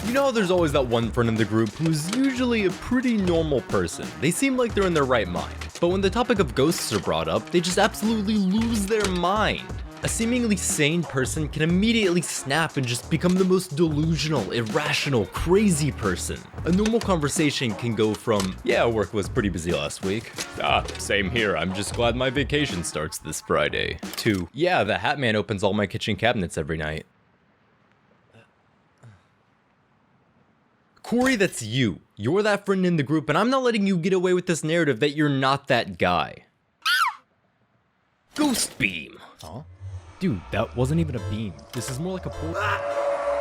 You know how there's always that one friend in the group who's usually a pretty normal person. They seem like they're in their right mind. But when the topic of ghosts are brought up, they just absolutely lose their mind. A seemingly sane person can immediately snap and just become the most delusional, irrational, crazy person. A normal conversation can go from, yeah, work was pretty busy last week, same here, I'm just glad my vacation starts this Friday, to, yeah, the Hat Man opens all my kitchen cabinets every night. Corey, that's you. You're that friend in the group, and I'm not letting you get away with this narrative that you're not that guy. Ghost beam! Huh? Dude, that wasn't even a beam. This is more like a portal.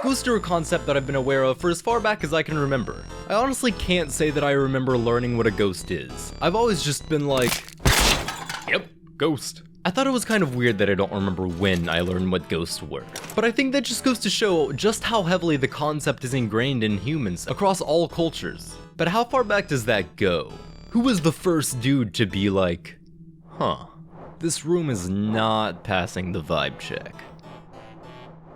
Ghosts are a concept that I've been aware of for as far back as I can remember. I honestly can't say that I remember learning what a ghost is. I've always just been like, yep, ghost. I thought it was kind of weird that I don't remember when I learned what ghosts were. But I think that just goes to show just how heavily the concept is ingrained in humans across all cultures. But how far back does that go? Who was the first dude to be like, huh, this room is not passing the vibe check?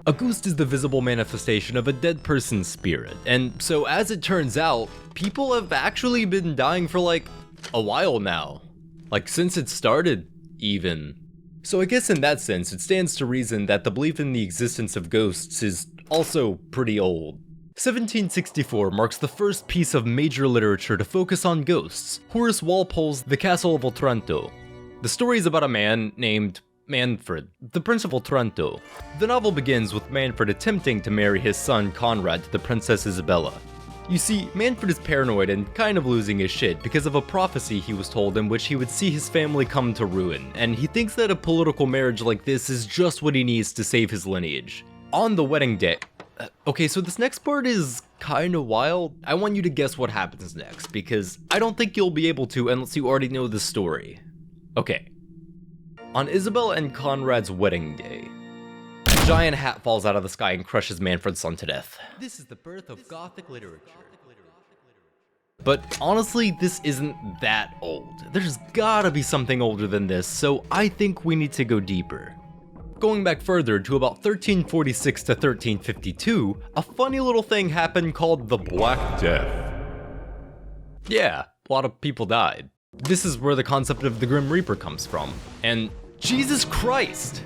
A ghost is the visible manifestation of a dead person's spirit, and so as it turns out, people have actually been dying for like a while now. Like since it started, even. So I guess in that sense, it stands to reason that the belief in the existence of ghosts is also pretty old. 1764 marks the first piece of major literature to focus on ghosts, Horace Walpole's The Castle of Otranto. The story is about a man named Manfred, the Prince of Otranto. The novel begins with Manfred attempting to marry his son Conrad to the Princess Isabella. You see, Manfred is paranoid and kind of losing his shit because of a prophecy he was told in which he would see his family come to ruin, and he thinks that a political marriage like this is just what he needs to save his lineage. On the wedding day... okay, so this next part is kinda wild. I want you to guess what happens next, because I don't think you'll be able to unless you already know the story. Okay. On Isabella and Conrad's wedding day, a giant hat falls out of the sky and crushes Manfred's son to death. This is the birth of Gothic literature. But honestly, this isn't that old. There's gotta be something older than this, so I think we need to go deeper. Going back further to about 1346 to 1352, a funny little thing happened called the Black Death. Yeah, a lot of people died. This is where the concept of the Grim Reaper comes from, and Jesus Christ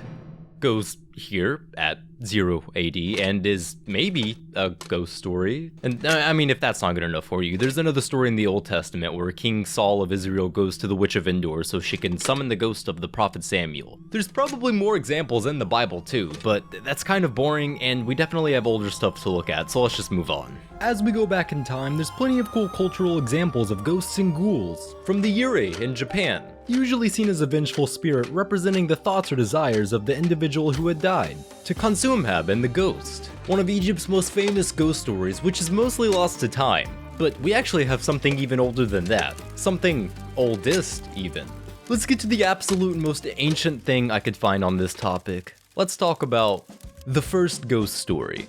goes here at 0 AD and is maybe a ghost story. And I mean, if that's not good enough for you, there's another story in the Old Testament where King Saul of Israel goes to the Witch of Endor so she can summon the ghost of the prophet Samuel. There's probably more examples in the Bible too, but that's kind of boring and we definitely have older stuff to look at, so let's just move on. As we go back in time, there's plenty of cool cultural examples of ghosts and ghouls. From the Yurei in Japan, usually seen as a vengeful spirit representing the thoughts or desires of the individual who had died, to Konsumhab and the Ghost, one of Egypt's most famous ghost stories which is mostly lost to time. But we actually have something even older than that, something oldest even. Let's get to the absolute most ancient thing I could find on this topic. Let's talk about the first ghost story.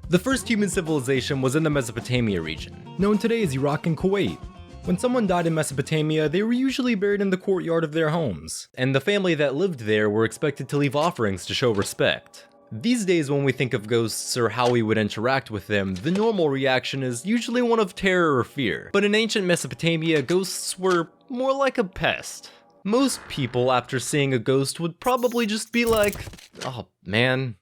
The first human civilization was in the Mesopotamia region, known today as Iraq and Kuwait. When someone died in Mesopotamia, they were usually buried in the courtyard of their homes, and the family that lived there were expected to leave offerings to show respect. These days, when we think of ghosts or how we would interact with them, the normal reaction is usually one of terror or fear. But in ancient Mesopotamia, ghosts were more like a pest. Most people, after seeing a ghost, would probably just be like, oh man,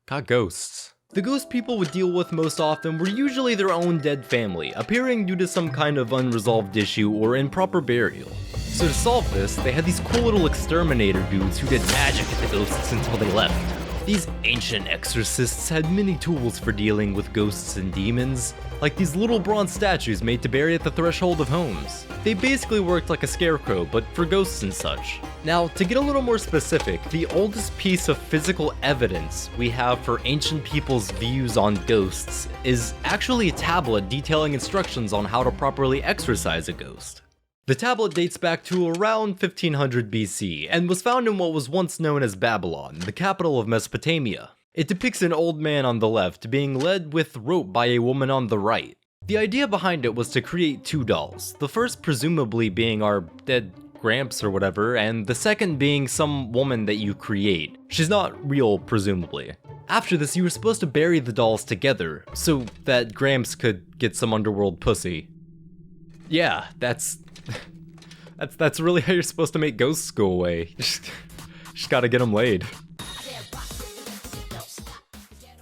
got ghosts. The ghosts people would deal with most often were usually their own dead family, appearing due to some kind of unresolved issue or improper burial. So to solve this, they had these cool little exterminator dudes who did magic at the ghosts until they left. These ancient exorcists had many tools for dealing with ghosts and demons, like these little bronze statues made to bury at the threshold of homes. They basically worked like a scarecrow, but for ghosts and such. Now, to get a little more specific, the oldest piece of physical evidence we have for ancient people's views on ghosts is actually a tablet detailing instructions on how to properly exorcise a ghost. The tablet dates back to around 1500 BC and was found in what was once known as Babylon, the capital of Mesopotamia. It depicts an old man on the left being led with rope by a woman on the right. The idea behind it was to create two dolls, the first presumably being our dead Gramps or whatever, and the second being some woman that you create. She's not real, presumably. After this, you were supposed to bury the dolls together, so that Gramps could get some underworld pussy. Yeah, that's really how you're supposed to make ghosts go away. Just gotta get them laid.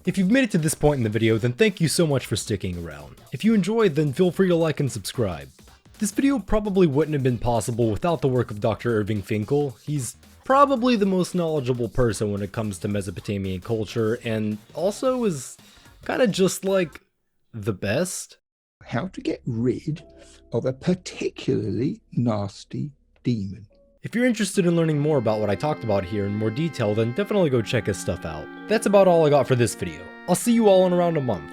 If you've made it to this point in the video, then thank you so much for sticking around. If you enjoyed, then feel free to like and subscribe. This video probably wouldn't have been possible without the work of Dr. Irving Finkel. He's probably the most knowledgeable person when it comes to Mesopotamian culture, and also is kinda just like the best. How to get rid of a particularly nasty demon. If you're interested in learning more about what I talked about here in more detail, then definitely go check his stuff out. That's about all I got for this video. I'll see you all in around a month.